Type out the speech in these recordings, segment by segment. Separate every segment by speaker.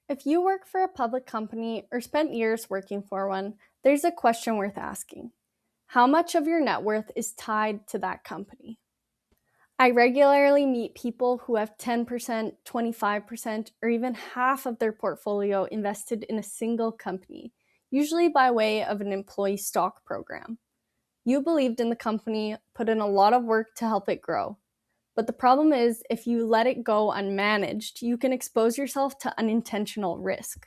Speaker 1: If you work for a public company or spent years working for one, there's a question worth asking. How much of your net worth is tied to that company? I regularly meet people who have 10%, 25%, or even half of their portfolio invested in a single company, usually by way of an employee stock program. You believed in the company, put in a lot of work to help it grow. But the problem is, if you let it go unmanaged, you can expose yourself to unintentional risk.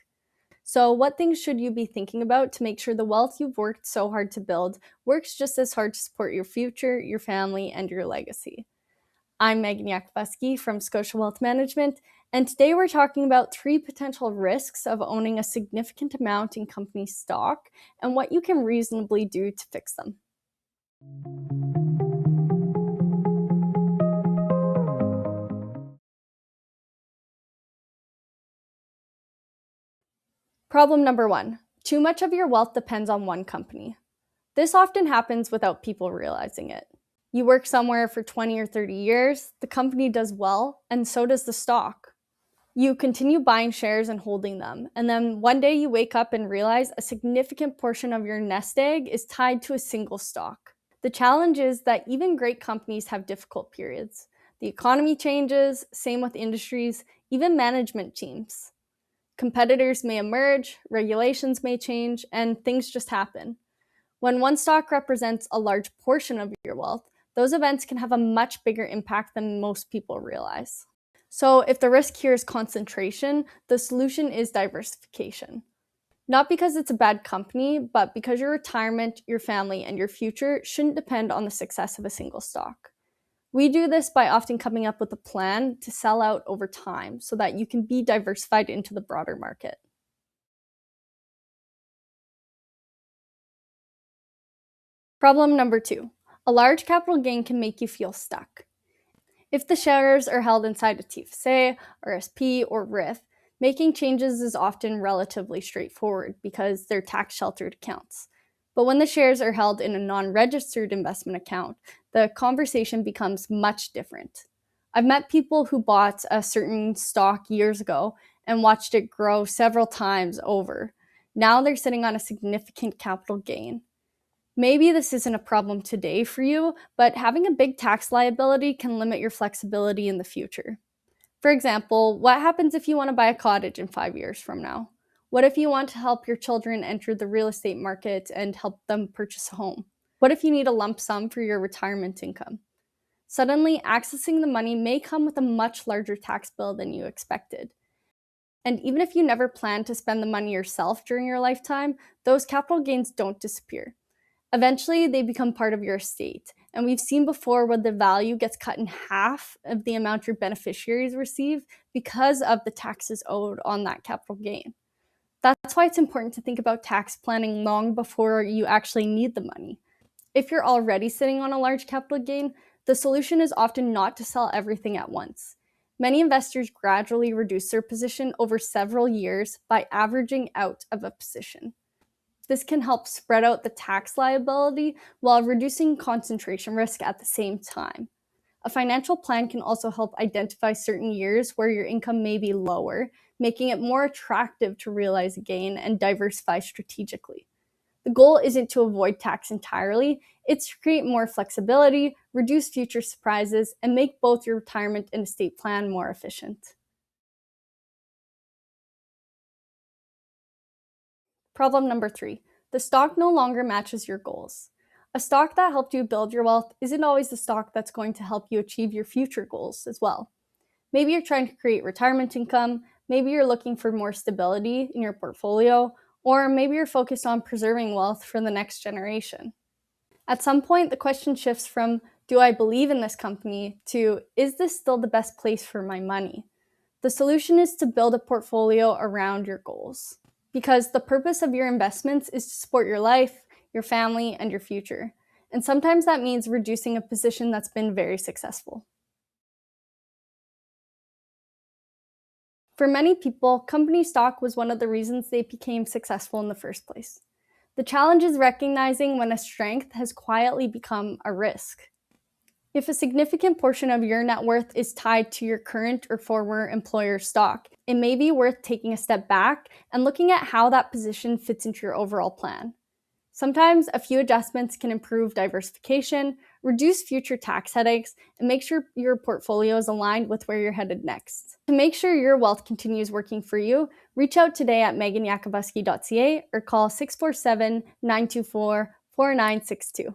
Speaker 1: So, what things should you be thinking about to make sure the wealth you've worked so hard to build works just as hard to support your future, your family, and your legacy? I'm Megan Yakobuski from Scotia Wealth Management, and today we're talking about 3 potential risks of owning a significant amount in company stock and what you can reasonably do to fix them. Problem number 1: too much of your wealth depends on one company. This often happens without people realizing it. You work somewhere for 20 or 30 years, the company does well, and so does the stock. You continue buying shares and holding them, and then one day you wake up and realize a significant portion of your nest egg is tied to a single stock. The challenge is that even great companies have difficult periods. The economy changes, same with industries, even management teams. Competitors may emerge, regulations may change, and things just happen. When one stock represents a large portion of your wealth, those events can have a much bigger impact than most people realize. So, if the risk here is concentration, the solution is diversification. Not because it's a bad company, but because your retirement, your family, and your future shouldn't depend on the success of a single stock. We do this by often coming up with a plan to sell out over time so that you can be diversified into the broader market. Problem number 2: a large capital gain can make you feel stuck. If the shares are held inside a TFSA, RSP, or RIF, making changes is often relatively straightforward because they're tax sheltered accounts. But when the shares are held in a non registered investment account, the conversation becomes much different. I've met people who bought a certain stock years ago and watched it grow several times over. Now they're sitting on a significant capital gain. Maybe this isn't a problem today for you, but having a big tax liability can limit your flexibility in the future. For example, what happens if you want to buy a cottage in 5 years from now? What if you want to help your children enter the real estate market and help them purchase a home? What if you need a lump sum for your retirement income? Suddenly, accessing the money may come with a much larger tax bill than you expected. And even if you never plan to spend the money yourself during your lifetime, those capital gains don't disappear. Eventually, they become part of your estate. And we've seen before where the value gets cut in half of the amount your beneficiaries receive because of the taxes owed on that capital gain. That's why it's important to think about tax planning long before you actually need the money. If you're already sitting on a large capital gain, the solution is often not to sell everything at once. Many investors gradually reduce their position over several years by averaging out of a position. This can help spread out the tax liability while reducing concentration risk at the same time. A financial plan can also help identify certain years where your income may be lower, making it more attractive to realize a gain and diversify strategically. The goal isn't to avoid tax entirely, it's to create more flexibility, reduce future surprises, and make both your retirement and estate plan more efficient. Problem number 3: the stock no longer matches your goals. A stock that helped you build your wealth isn't always the stock that's going to help you achieve your future goals as well. Maybe you're trying to create retirement income, maybe you're looking for more stability in your portfolio, or maybe you're focused on preserving wealth for the next generation. At some point, the question shifts from, do I believe in this company, to, is this still the best place for my money? The solution is to build a portfolio around your goals. Because the purpose of your investments is to support your life, your family, and your future. And sometimes that means reducing a position that's been very successful. For many people, company stock was one of the reasons they became successful in the first place. The challenge is recognizing when a strength has quietly become a risk. If a significant portion of your net worth is tied to your current or former employer's stock, it may be worth taking a step back and looking at how that position fits into your overall plan. Sometimes a few adjustments can improve diversification, reduce future tax headaches, and make sure your portfolio is aligned with where you're headed next. To make sure your wealth continues working for you, reach out today at meganyakubuski.ca or call 647-924-4962.